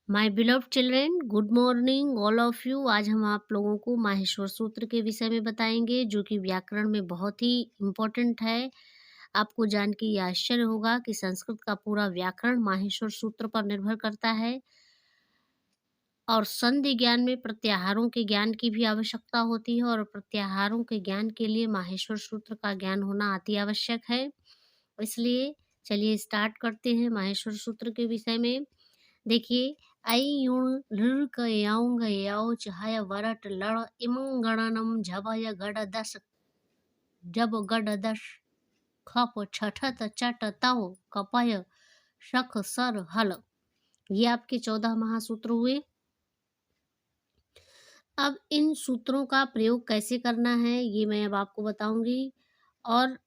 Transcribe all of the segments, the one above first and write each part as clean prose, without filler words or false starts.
My beloved children, good morning all of you. आज हम आप लोगों को माहेश्वर सूत्र के विषय में बताएंगे, जो कि व्याकरण में बहुत ही इम्पोर्टेंट है। आपको जान के ये आश्चर्य होगा कि संस्कृत का पूरा व्याकरण माहेश्वर सूत्र पर निर्भर करता है। और संधि ज्ञान में प्रत्याहारों के ज्ञान की भी आवश्यकता होती है, और प्रत्याहारों के ज्ञान के लिए माहेश्वर सूत्र का ज्ञान होना अति आवश्यक है। इसलिए चलिए स्टार्ट करते हैं माहेश्वर सूत्र के विषय में। देखिए, ऐ युण ऋ क याऊं ग याओ चहाय वरट लड़ इमं गणनम झबय गड दस जब गड दश खप छठत चट तव कपय शख सर हल। ये आपके 14 महासूत्र हुए। अब इन सूत्रों का प्रयोग कैसे करना है ये मैं अब आपको बताऊंगी। और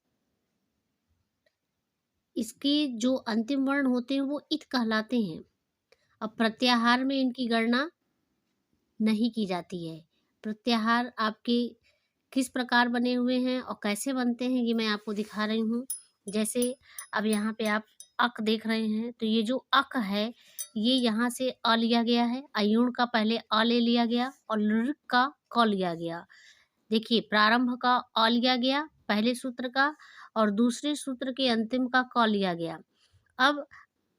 इसके जो अंतिम वर्ण होते हैं वो इत कहलाते हैं। अब प्रत्याहार में इनकी गणना नहीं की जाती है। प्रत्याहार आपके किस प्रकार बने हुए हैं और कैसे बनते हैं ये मैं आपको दिखा रही हूँ। जैसे अब यहाँ पे आप अक देख रहे हैं, तो ये जो अक है ये यहाँ से अ लिया गया है, अयुण का पहले अ ले लिया गया और लृ का क लिया गया। देखिए, प्रारंभ का अ लिया गया पहले सूत्र का, और दूसरे सूत्र के अंतिम का क लिया गया। अब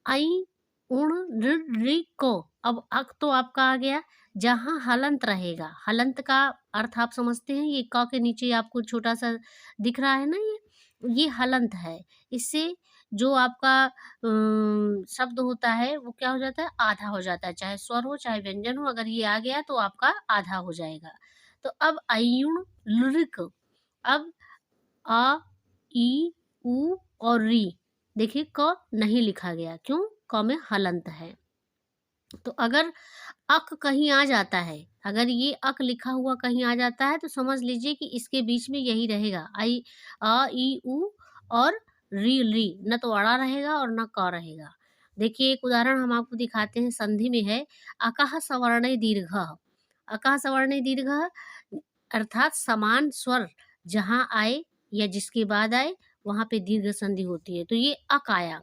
आई उण ऋ ऋ को, अब अक तो आपका आ गया। जहाँ हलंत रहेगा, हलंत का अर्थ आप समझते हैं, ये क के नीचे आपको छोटा सा दिख रहा है ना, ये हलंत है। इससे जो आपका शब्द होता है वो क्या हो जाता है, आधा हो जाता है। चाहे स्वर हो चाहे व्यंजन हो, अगर ये आ गया तो आपका आधा हो जाएगा। तो अब अयुण लृक, अब आ ई उ और री, देखिए क नहीं लिखा गया, क्यों? क में हलंत है। तो अगर अक कहीं आ जाता है, अगर ये अक लिखा हुआ कहीं आ जाता है, तो समझ लीजिए कि इसके बीच में यही रहेगा, आई अ ई उ और री री, न तो अड़ा रहेगा और न क रहेगा। देखिए, एक उदाहरण हम आपको दिखाते हैं, संधि में है अकः सवर्णे दीर्घः। अकः सवर्णे दीर्घः अर्थात समान स्वर जहाँ आए या जिसके बाद आए वहां पे दीर्घ संधि होती है। तो ये अक आया,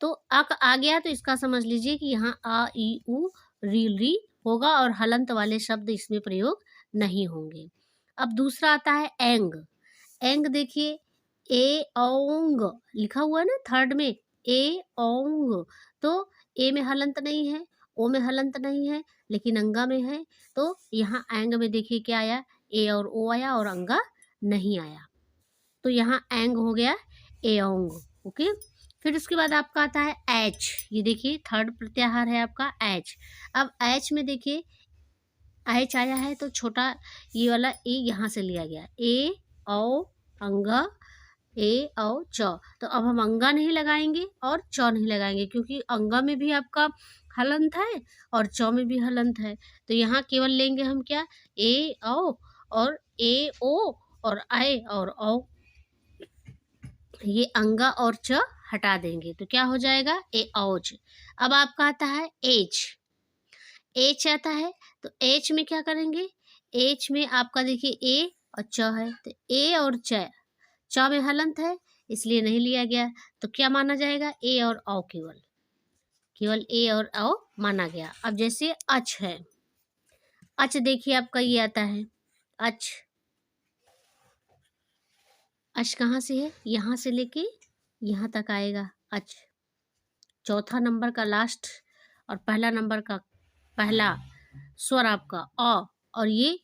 तो अक आ गया, तो इसका समझ लीजिए कि यहाँ आ ई उ री री होगा और हलंत वाले शब्द इसमें प्रयोग नहीं होंगे। अब दूसरा आता है एंग। एंग देखिए, ए ओंग लिखा हुआ है ना थर्ड में, ए ओंग। तो ए में हलंत नहीं है, ओ में हलंत नहीं है, लेकिन अंगा में है। तो यहाँ एंग में देखिए क्या आया, ए और ओ आया और अंगा नहीं आया। तो यहाँ एंग हो गया एओंग। ओके, फिर उसके बाद आपका आता है एच। ये देखिए थर्ड प्रत्याहार है आपका एच। अब एच में देखिए एच आया है, तो छोटा ये वाला ए यहाँ से लिया गया, ए औ अंगा, ए औ च। तो अब हम अंगा नहीं लगाएंगे और च नहीं लगाएंगे, क्योंकि अंगा में भी आपका हलंत है और च में भी हलंत है। तो यहाँ केवल लेंगे हम क्या, ए औ और ए ओ और आए और औ। ये अंगा और च हटा देंगे तो क्या हो जाएगा, ए औच। अब आपका आता है एच। एच आता है, तो एच में क्या करेंगे, एच में आपका देखिए ए और च है, तो ए और च में हलंत है इसलिए नहीं लिया गया। तो क्या माना जाएगा, ए और औ, केवल केवल ए और औ माना गया। अब जैसे अच है, अच देखिए आपका ये आता है अच। अच कहाँ से है, यहाँ से लेके यहाँ तक आएगा अच। चौथा नंबर का लास्ट और पहला नंबर का पहला स्वर आपका अ, और ये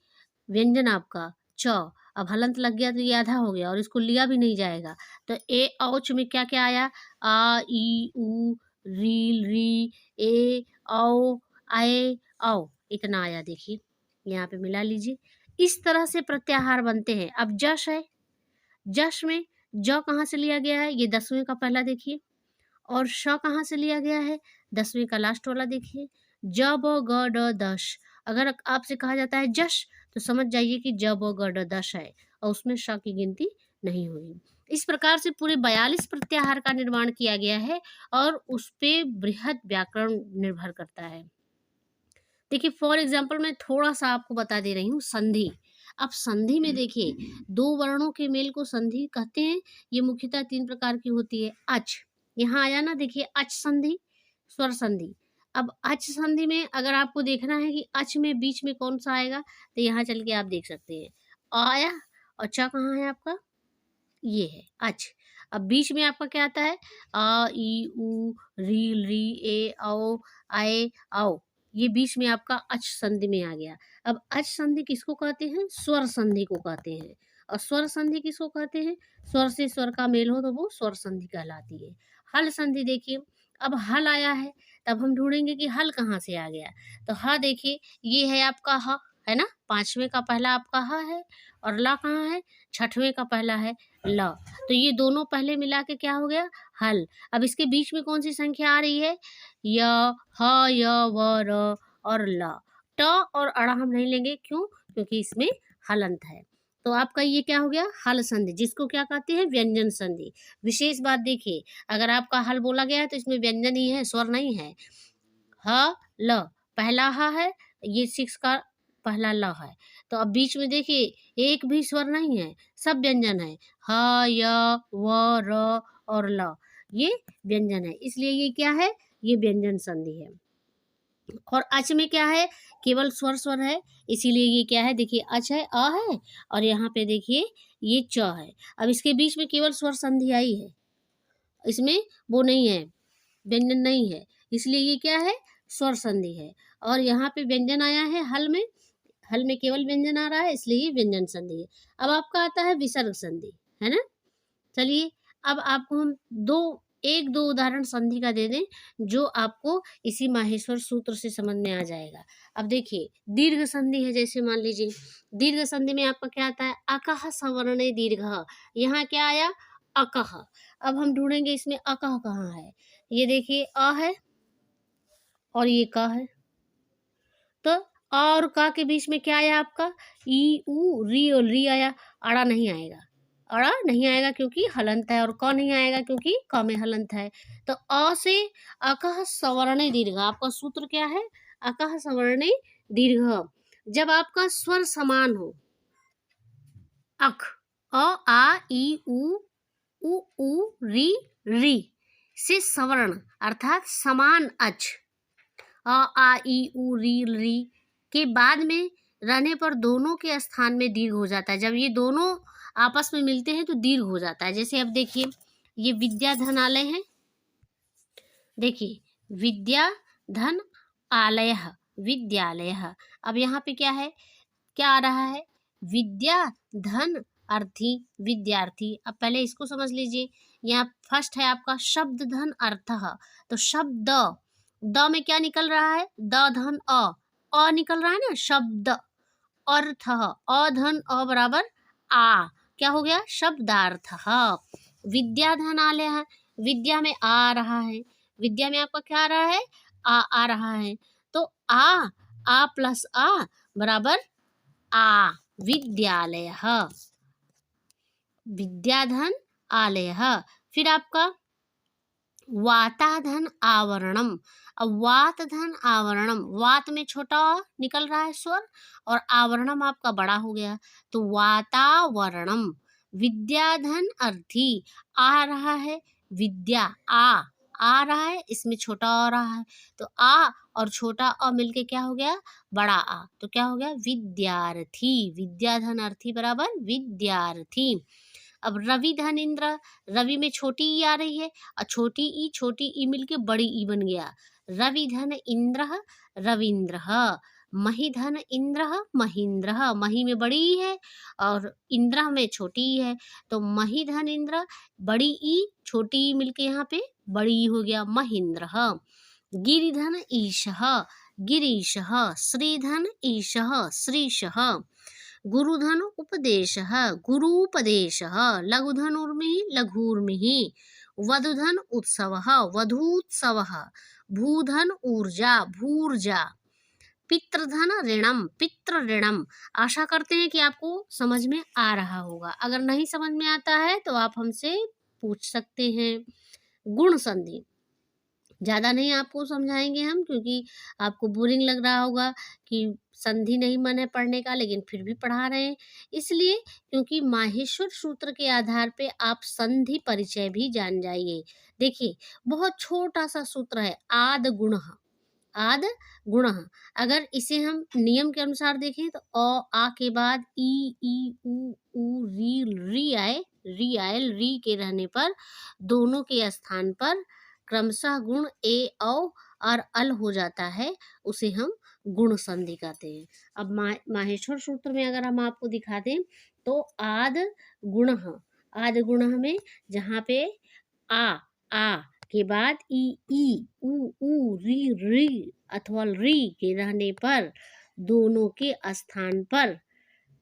व्यंजन आपका च। अब हलंत लग गया तो ये आधा हो गया और इसको लिया भी नहीं जाएगा। तो ए औच में क्या क्या आया, आ ई उ री री ए औ आए औ, इतना आया। देखिए यहाँ पे मिला लीजिए। इस तरह से प्रत्याहार बनते हैं। अब जश है, जश में ज कहाँ से लिया गया है, ये 10वें का पहला देखिए, और श कहाँ से लिया गया है, 10वें का लास्ट वाला देखिए, ज ब ग ड दश। अगर आपसे कहा जाता है जश, तो समझ जाइए कि ज ब ग ड दश है और उसमें श की गिनती नहीं हुई। इस प्रकार से पूरे 42 प्रत्याहार का निर्माण किया गया है और उस पे बृहद व्याकरण निर्भर करता है। देखिए, फॉर एग्जाम्पल मैं थोड़ा सा आपको बता दे रही हूँ संधि। अब संधि में देखिए, दो वर्णों के मेल को संधि कहते हैं। ये मुख्यतः 3 प्रकार की होती है। अच, यहाँ आया ना, देखिए अच संधि, स्वर संधि। अब अच संधि में अगर आपको देखना है कि अच में बीच में कौन सा आएगा, तो यहाँ चल के आप देख सकते हैं। अ आया और च कहाँ है आपका? ये है अच। अब बीच में आपका क्या आता है? अ, ई, उ, री, ए, औ, आए, औ। ये बीच में आपका अच संधि में आ गया। अब अच संधि किसको कहते हैं? स्वर संधि को कहते हैं। और स्वर संधि किसको कहते हैं? स्वर से स्वर का मेल हो तो वो स्वर संधि कहलाती है। हल संधि देखिए, अब हल आया है, तब हम ढूँढेंगे कि हल कहाँ से आ गया? तो ह देखिए, ये है आपका ह, है ना? 5वें का पहला आपका ह है और ल कहाँ है? 6वें का पहला है ल। तो ये दोनों पहले मिला के क्या हो गया? हल। अब इसके बीच में कौन-सी संख्या आ रही है? य, ह, य, व, र और ल। ट और अड़ा हम नहीं लेंगे, क्यों? क्योंकि इसमें हलंत है। तो आपका ये क्या हो गया? हल संधि, जिसको क्या कहते हैं? व्यंजन संधि। विशेष बात देखिए, अगर आपका हल बोला गया है तो इसमें व्यंजन ही है, स्वर नहीं है। ह, ल, पहला ह है, ये 6 का पहला ल है। तो अब बीच में देखिए एक भी स्वर नहीं है, सब व्यंजन है। ह, य, व, र और ल, ये व्यंजन है। इसलिए ये क्या है? ये व्यंजन संधि है। और अच में क्या है? केवल स्वर स्वर है, इसीलिए ये क्या है? देखिए अच है, अ है और यहाँ पे देखिए ये च है। अब इसके बीच में केवल स्वर संधि आई है, इसमें वो नहीं है, व्यंजन नहीं है, इसलिए ये क्या है? स्वर संधि है। और यहाँ पे व्यंजन आया है हल में, हल में केवल व्यंजन आ रहा है, इसलिए ये व्यंजन संधि है। अब आपका आता है विसर्ग संधि, है ना? चलिए, अब आपको हम 1-2 उदाहरण संधि का दे दें, जो आपको इसी माहेश्वर सूत्र से समझ में आ जाएगा। अब देखिए, दीर्घ संधि है, जैसे मान लीजिए, दीर्घ संधि में आपका क्या आता है? अकः सवर्णे दीर्घः। यहाँ क्या आया? अकः। अब हम ढूँढेंगे इसमें अकः कहाँ है? ये देखिए अ है और ये क है। तो अ और क के बीच में क्या आया आपका? ई, उ, री और री आया, अड़ा नहीं आएगा। अड़ा नहीं आएगा क्योंकि हलंत है, और क नहीं आएगा क्योंकि क में हलंत है। तो अ से अकः सवर्णे दीर्घ, आपका सूत्र क्या है? अकः सवर्णे दीर्घ। जब आपका स्वर समान हो, अक, अ, आ, ई, उ, री, री से सवर्ण अर्थात समान अच, अ, आ, ई, उ, री के बाद में रहने पर दोनों के स्थान में दीर्घ हो जाता है। जब ये दोनों आपस में मिलते हैं तो दीर्घ हो जाता है। जैसे अब देखिए, ये विद्याधनालय है, देखिए विद्या धन आलय, विद्यालय। अब यहाँ पे क्या है? क्या आ रहा है? विद्या धन अर्थी विद्यार्थी। अब पहले इसको समझ लीजिए। यहाँ फर्स्ट है आपका शब्द धन अर्थः। तो शब्द, द में क्या निकल रहा है? द धन अ निकल रहा है ना, शब्द। अर्थ, अ धन अ बराबर आ, क्या हो गया? शब्दार्थ। विद्या धन आलय है, विद्या में आ रहा है, विद्या में आपका क्या आ रहा है? आ रहा है। तो आ प्लस आ बराबर आ, विद्यालय, विद्याधन आलय। फिर आपका वाताधन आवरणम। अब वात धन आवरणम, वात में छोटा अ निकल रहा है स्वर, और आवरणम आपका बड़ा हो गया, तो वातावरणम। विद्याधन अर्थी, आ रहा है, विद्या आ रहा है, इसमें छोटा आ रहा है, तो आ और छोटा अ मिलके क्या हो गया? बड़ा आ, तो क्या हो गया? विद्यार्थी। विद्याधन अर्थी बराबर विद्यार्थी। अब रवि धन इंद्र, रवि में छोटी ई आ रही है और छोटी ई मिलके बड़ी ई बन गया, रवि धन इंद्र रविंद्र। मही धन इंद्र महींद्र, मही में बड़ी ई है और इंद्र में छोटी ई है, तो मही धन इंद्र, बड़ी ई छोटी ई मिलके यहाँ पे बड़ी ई हो गया, महींद्र। गिरिधन ईशः गिरीशः, श्रीधन ईशः श्रीशः। गुरुधन उपदेशः गुरूपदेशः, लघुधन उर्मिः लघूर्मिः। वधुधन उत्सवः वधूत्सवः। भूधन ऊर्जा भूर्जा। पितृधन ऋणम पितृ ऋणम। आशा करते हैं कि आपको समझ में आ रहा होगा। अगर नहीं समझ में आता है तो आप हमसे पूछ सकते हैं। गुण संधि ज़्यादा नहीं आपको समझाएंगे हम, क्योंकि आपको बोरिंग लग रहा होगा कि संधि नहीं मन है पढ़ने का, लेकिन फिर भी पढ़ा रहे हैं, इसलिए क्योंकि माहेश्वर सूत्र के आधार पे आप संधि परिचय भी जान जाइए। देखिए, बहुत छोटा सा सूत्र है, आद गुणः। आद गुणः। अगर इसे हम नियम के अनुसार देखें तो आ के बाद ई उ री आए, री के रहने पर दोनों के स्थान पर क्रमशः गुण ए औ और अल हो जाता है, उसे हम गुण संधि कहते हैं। अब माहेश्वर सूत्र में अगर हम आपको दिखा दें तो आद गुणः, आद गुणः में जहाँ पे आ के बाद ई उ री अथवा री के रहने पर दोनों के स्थान पर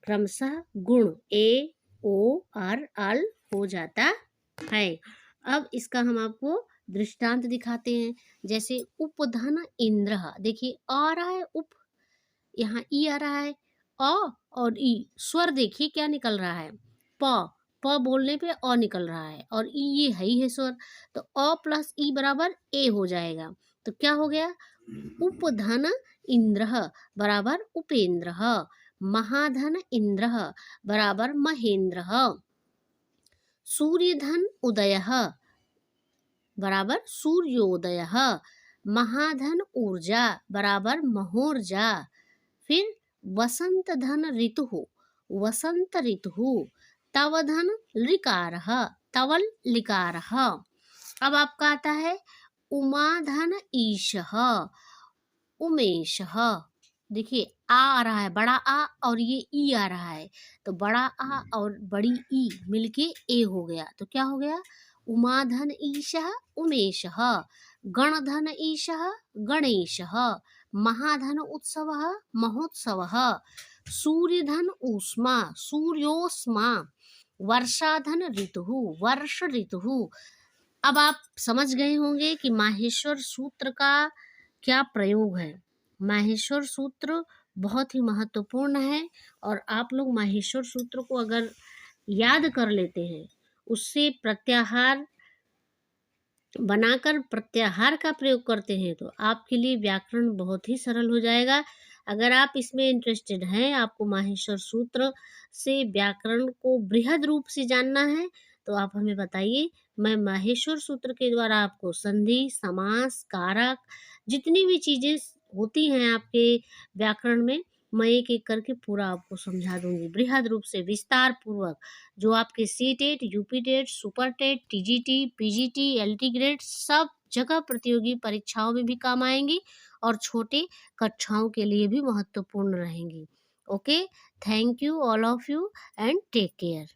क्रमशः गुण ए ओ और अल हो जाता है। अब इसका हम आपको दृष्टांत दिखाते हैं। जैसे उपधन इंद्र, देखिए आ रहा है उप, यहाँ ई आ रहा है, अ और ई, स्वर देखिए क्या निकल रहा है, प बोलने पे अ निकल रहा है और ई ये है ही है स्वर, तो अ प्लस ई बराबर ए हो जाएगा। तो क्या हो गया, उपधन इंद्र बराबर उपेंद्र, महाधन इंद्र बराबर महेंद्र, सूर्यधन उदय बराबर सूर्योदय, महाधन ऊर्जा बराबर महोर्जा, फिर वसंत धन ऋतु वसंत ऋतु, तवधन लिकार तवल लिकार। अब आपका आता है उमाधन ईश उमेश, देखिए आ रहा है बड़ा आ और ये ई आ रहा है, तो बड़ा आ और बड़ी ई मिलके ए हो गया, तो क्या हो गया, उमाधन ईश उमेश, गणधन ईश गणेश, महाधन उत्सव महोत्सव, सूर्यधन ऊष्मा सूर्योष्मा, वर्षाधन ऋतु वर्ष ऋतु। अब आप समझ गए होंगे कि माहेश्वर सूत्र का क्या प्रयोग है। माहेश्वर सूत्र बहुत ही महत्वपूर्ण है और आप लोग माहेश्वर सूत्र को अगर याद कर लेते हैं, उससे प्रत्याहार बनाकर प्रत्याहार का प्रयोग करते हैं, तो आपके लिए व्याकरण बहुत ही सरल हो जाएगा। अगर आप इसमें इंटरेस्टेड हैं, आपको माहेश्वर सूत्र से व्याकरण को बृहद रूप से जानना है, तो आप हमें बताइए। मैं माहेश्वर सूत्र के द्वारा आपको संधि, समास, कारक, जितनी भी चीजें होती हैं आपके व्याकरण में, मैं एक एक करके पूरा आपको समझा दूंगी बृहद रूप से, विस्तार पूर्वक, जो आपके C TET, UP TET, super TET, TGT, PGT, LT grade सब जगह प्रतियोगी परीक्षाओं में भी काम आएंगी और छोटे कक्षाओं के लिए भी महत्वपूर्ण रहेंगी। Okay, thank you all of you and take care.